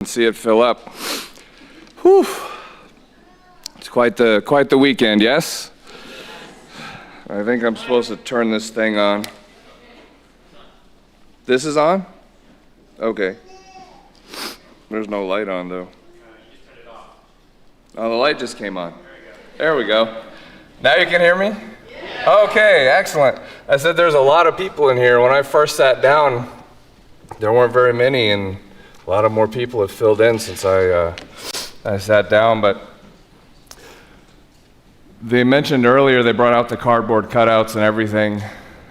See it fill up. Whew. It's quite the weekend, yes? I think I'm supposed to turn this thing on. This is on? Okay. There's no light on though. Oh, the light just came on. There we go. Now you can hear me? Okay, excellent. I said there's a lot of people in here. When I first sat down, there weren't very many, and a lot of more people have filled in since I sat down, but they mentioned earlier they brought out the cardboard cutouts and everything.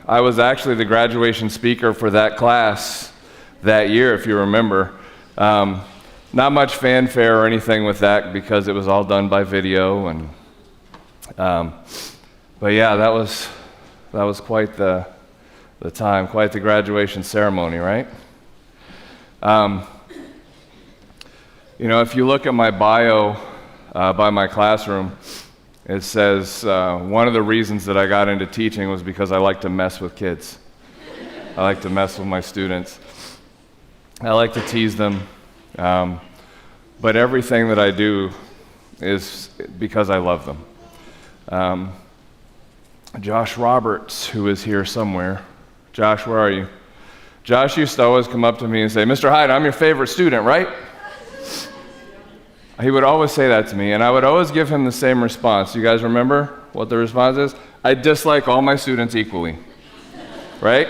I was actually the graduation speaker for that class that year, if you remember. Not much fanfare or anything with that because it was all done by video, and but yeah, that was quite the time, quite the graduation ceremony, right? You know, if you look at my bio by my classroom, it says one of the reasons that I got into teaching was because I like to mess with kids. I like to mess with my students. I like to tease them. But everything that I do is because I love them. Josh Roberts, who is here somewhere. Josh, where are you? Josh used to always come up to me and say, "Mr. Hyde, I'm your favorite student, right?" He would always say that to me, and I would always give him the same response. You guys remember what the response is? I dislike all my students equally, right?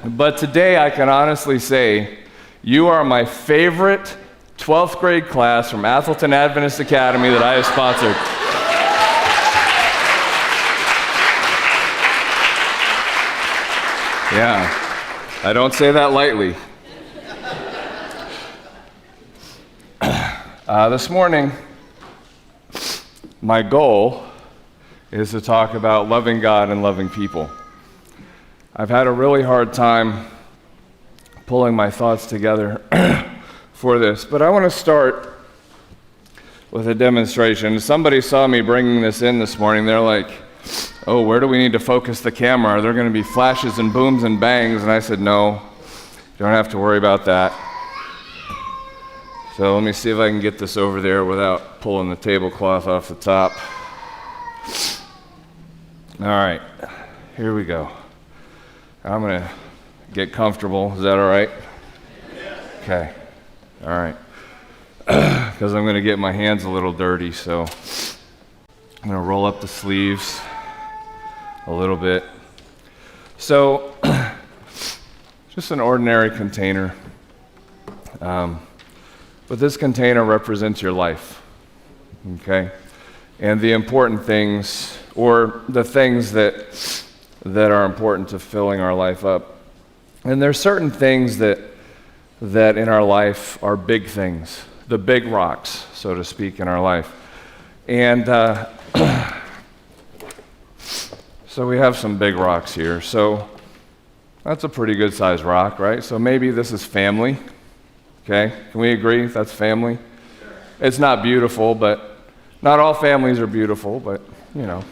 But today I can honestly say, you are my favorite 12th grade class from Atholton Adventist Academy that I have sponsored. Yeah, I don't say that lightly. This morning, my goal is to talk about loving God and loving people. I've had a really hard time pulling my thoughts together for this, but I want to start with a demonstration. Somebody saw me bringing this in this morning. They're like, "Oh, where do we need to focus the camera? Are there going to be flashes and booms and bangs?" And I said, "No, you don't have to worry about that." So let me see if I can get this over there without pulling the tablecloth off the top. All right, here we go. I'm going to get comfortable. Is that all right? Okay. All right. Because I'm going to get my hands a little dirty, so I'm going to roll up the sleeves a little bit. So, just an ordinary container. But this container represents your life, okay? And the important things, or the things that are important to filling our life up. And there's certain things that in our life are big things, the big rocks, so to speak, in our life. And so we have some big rocks here. So that's a pretty good sized rock, right? So maybe this is family. Okay, can we agree that's family? Sure. It's not beautiful, but not all families are beautiful, but you know.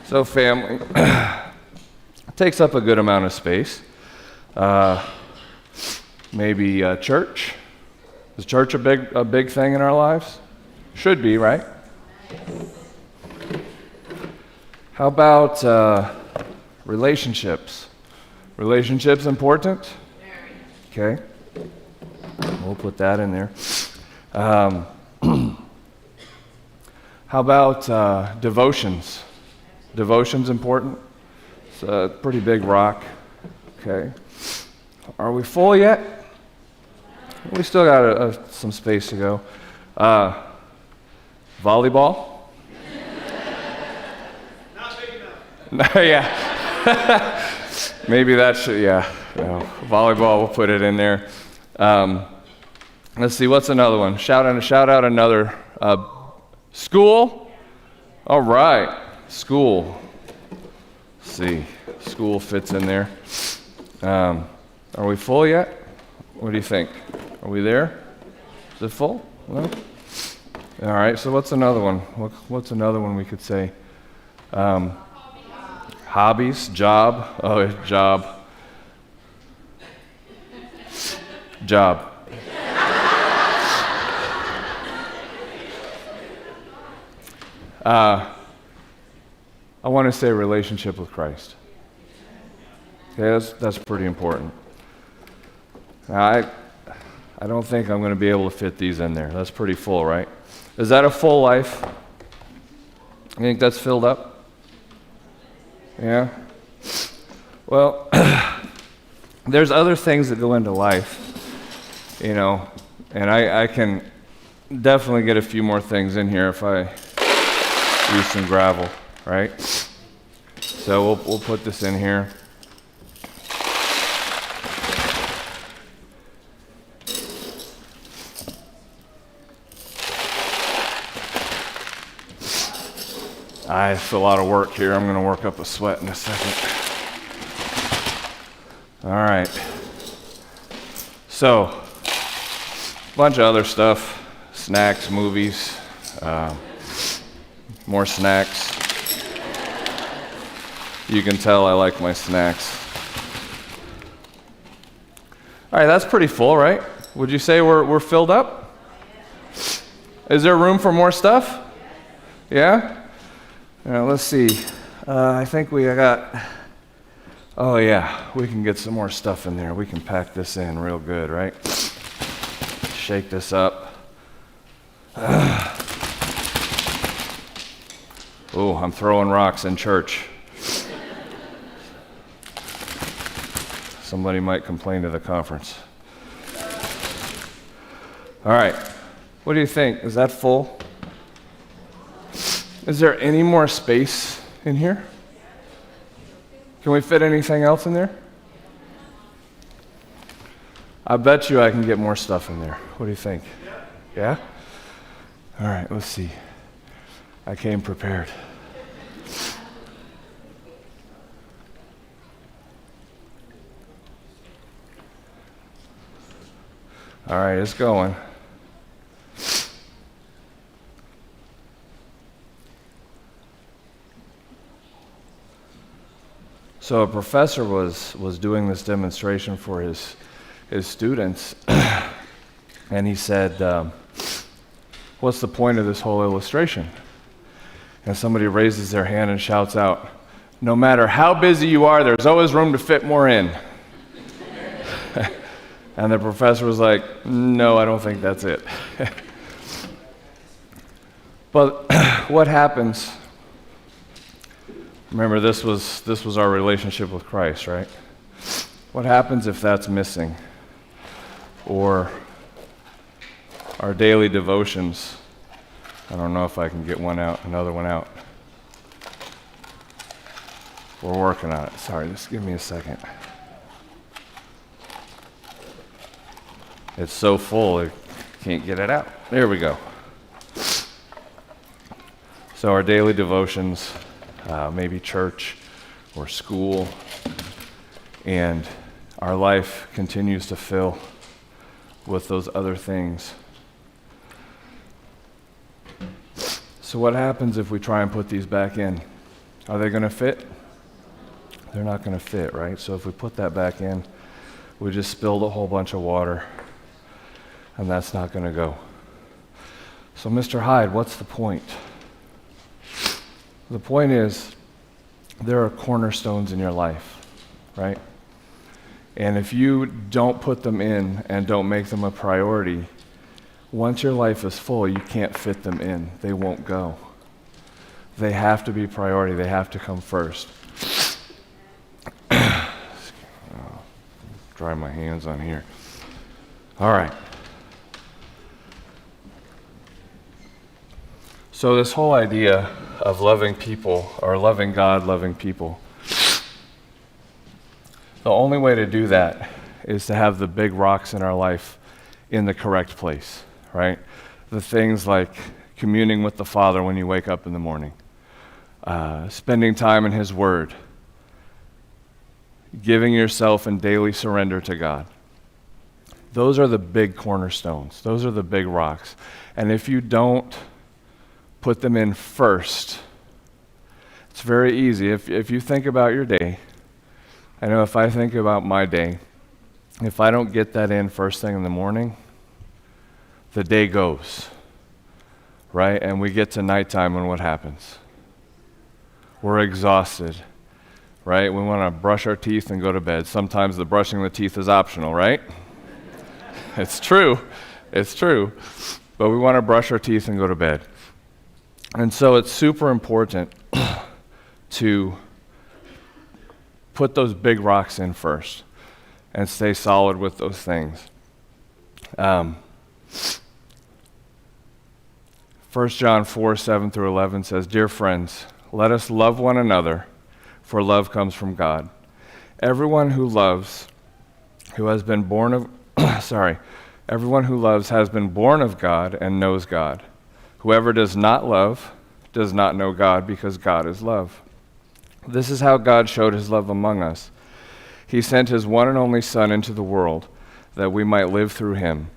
So family takes up a good amount of space. Maybe church. Is church a big thing in our lives? Should be, right? How about relationships? Relationships important? Very. Okay. We'll put that in there. How about devotions? Devotions important? It's a pretty big rock. Okay. Are we full yet? We still got some space to go. Volleyball? Not big enough. Yeah. Maybe that should, yeah. No. Volleyball, we'll put it in there. Let's see, what's another one? Shout out another. School? All right, school. Let's see, school fits in there. Are we full yet? What do you think? Are we there? Is it full? No? All right, so what's another one? What's another one we could say? Hobbies, job. Oh, job. I want to say relationship with Christ. Okay, that's pretty important. Now, I don't think I'm going to be able to fit these in there. That's pretty full, right? Is that a full life? You think that's filled up? Yeah? Well, there's other things that go into life, you know, and I can definitely get a few more things in here if I use some gravel, right? So we'll put this in here. It's a lot of work here. I'm going to work up a sweat in a second. All right. So, a bunch of other stuff. Snacks, movies, more snacks. You can tell I like my snacks. All right, that's pretty full, right? Would you say we're filled up? Is there room for more stuff? Yeah? Let's see. I think we got... Oh yeah, we can get some more stuff in there. We can pack this in real good, right? Shake this up. Oh, I'm throwing rocks in church. Somebody might complain to the conference. All right, what do you think? Is that full? Is there any more space in here? Can we fit anything else in there? I bet you I can get more stuff in there. What do you think? Yeah? All right, let's see. I came prepared. All right, it's going. So a professor was doing this demonstration for his students, and he said, what's the point of this whole illustration? And somebody raises their hand and shouts out, no matter how busy you are, there's always room to fit more in. And the professor was like, no, I don't think that's it. But what happens? Remember, this was our relationship with Christ, right? What happens if that's missing? Or our daily devotions. I don't know if I can get another one out. We're working on it. Sorry, just give me a second. It's so full, I can't get it out. There we go. So our daily devotions, maybe church or school, and our life continues to fill with those other things. So what happens if we try and put these back in? Are they going to fit? They're not going to fit, right? So if we put that back in, we just spilled a whole bunch of water, and that's not going to go. So Mr. Hyde, what's the point? The point is, there are cornerstones in your life, right? And if you don't put them in and don't make them a priority, once your life is full, you can't fit them in. They won't go. They have to be priority. They have to come first. Dry my hands on here. All right. So this whole idea of loving people, or loving God, loving people, the only way to do that is to have the big rocks in our life in the correct place, right? The things like communing with the Father when you wake up in the morning, spending time in His Word, giving yourself in daily surrender to God. Those are the big cornerstones. Those are the big rocks. And if you don't put them in first, it's very easy. If you think about your day, I know if I think about my day, if I don't get that in first thing in the morning, the day goes, right? And we get to nighttime and what happens? We're exhausted, right? We want to brush our teeth and go to bed. Sometimes the brushing of the teeth is optional, right? It's true. It's true. But we want to brush our teeth and go to bed. And so it's super important to put those big rocks in first and stay solid with those things. 1 John 4:7-11 says, "Dear friends, let us love one another, for love comes from God. Everyone who loves has been born of God and knows God. Whoever does not love does not know God, because God is love. This is how God showed his love among us. He sent his one and only Son into the world that we might live through him.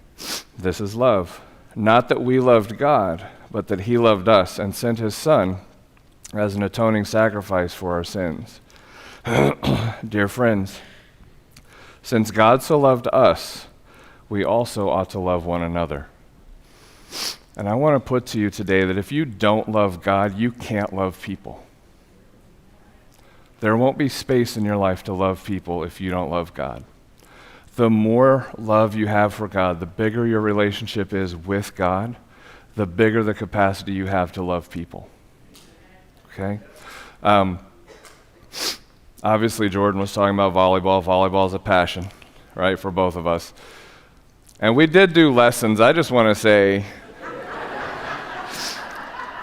This is love. Not that we loved God, but that he loved us and sent his Son as an atoning sacrifice for our sins. Dear friends, since God so loved us, we also ought to love one another." And I want to put to you today that if you don't love God, you can't love people. There won't be space in your life to love people if you don't love God. The more love you have for God, the bigger your relationship is with God, the bigger the capacity you have to love people. Okay? Obviously, Jordan was talking about volleyball. Volleyball is a passion, right, for both of us. And we did do lessons. I just want to say,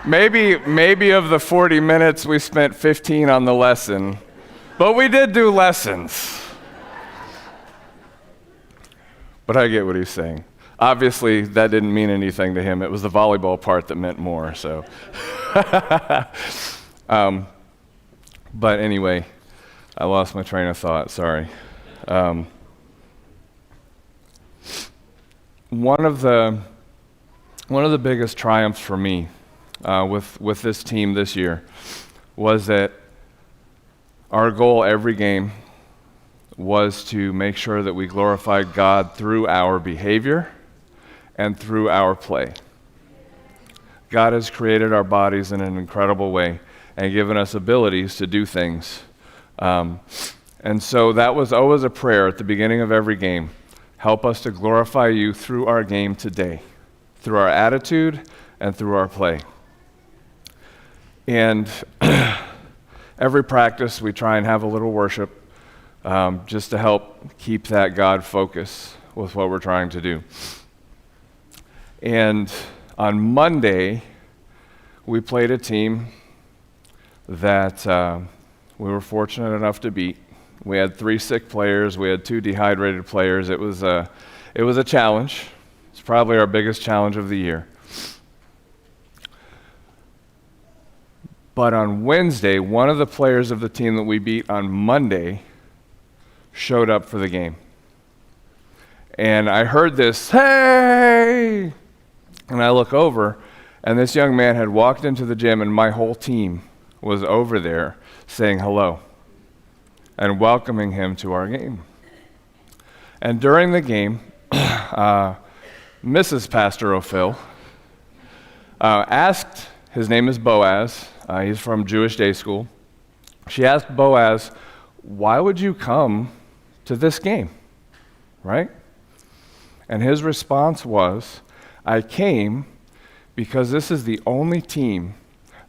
maybe of the 40 minutes, we spent 15 on the lesson, but we did do lessons. But I get what he's saying. Obviously, that didn't mean anything to him. It was the volleyball part that meant more, so. But anyway, I lost my train of thought, sorry. One of the biggest triumphs for me with this team this year was that our goal every game was to make sure that we glorified God through our behavior and through our play. God has created our bodies in an incredible way and given us abilities to do things. And so that was always a prayer at the beginning of every game. Help us to glorify you through our game today, through our attitude and through our play. And every practice we try and have a little worship just to help keep that God focus with what we're trying to do. And on Monday, we played a team that we were fortunate enough to beat. We had 3 sick players. We had 2 dehydrated players. It was a challenge. It's probably our biggest challenge of the year. But on Wednesday, one of the players of the team that we beat on Monday showed up for the game. And I heard this, "Hey!" And I look over, and this young man had walked into the gym, and my whole team was over there saying hello and welcoming him to our game. And during the game, Mrs. Pastor O'Phil asked, his name is Boaz, he's from Jewish day school. She asked Boaz, "Why would you come to this game?" Right? And his response was, "I came because this is the only team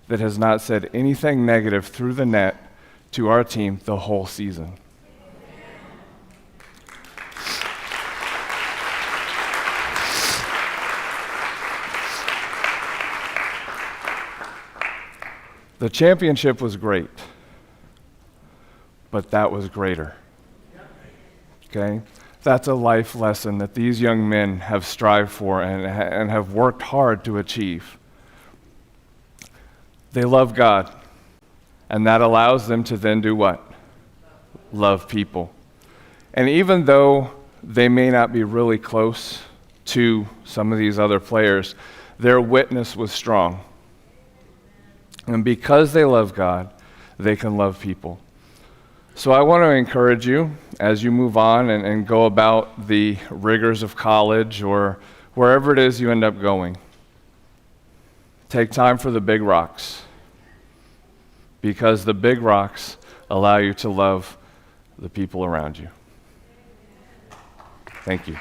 that has not said anything negative through the net to our team the whole season." The championship was great, but that was greater. Okay? That's a life lesson that these young men have strived for and have worked hard to achieve. They love God, and that allows them to then do what? Love people. And even though they may not be really close to some of these other players, their witness was strong. And because they love God, they can love people. So I want to encourage you as you move on and go about the rigors of college or wherever it is you end up going. Take time for the big rocks, because the big rocks allow you to love the people around you. Thank you.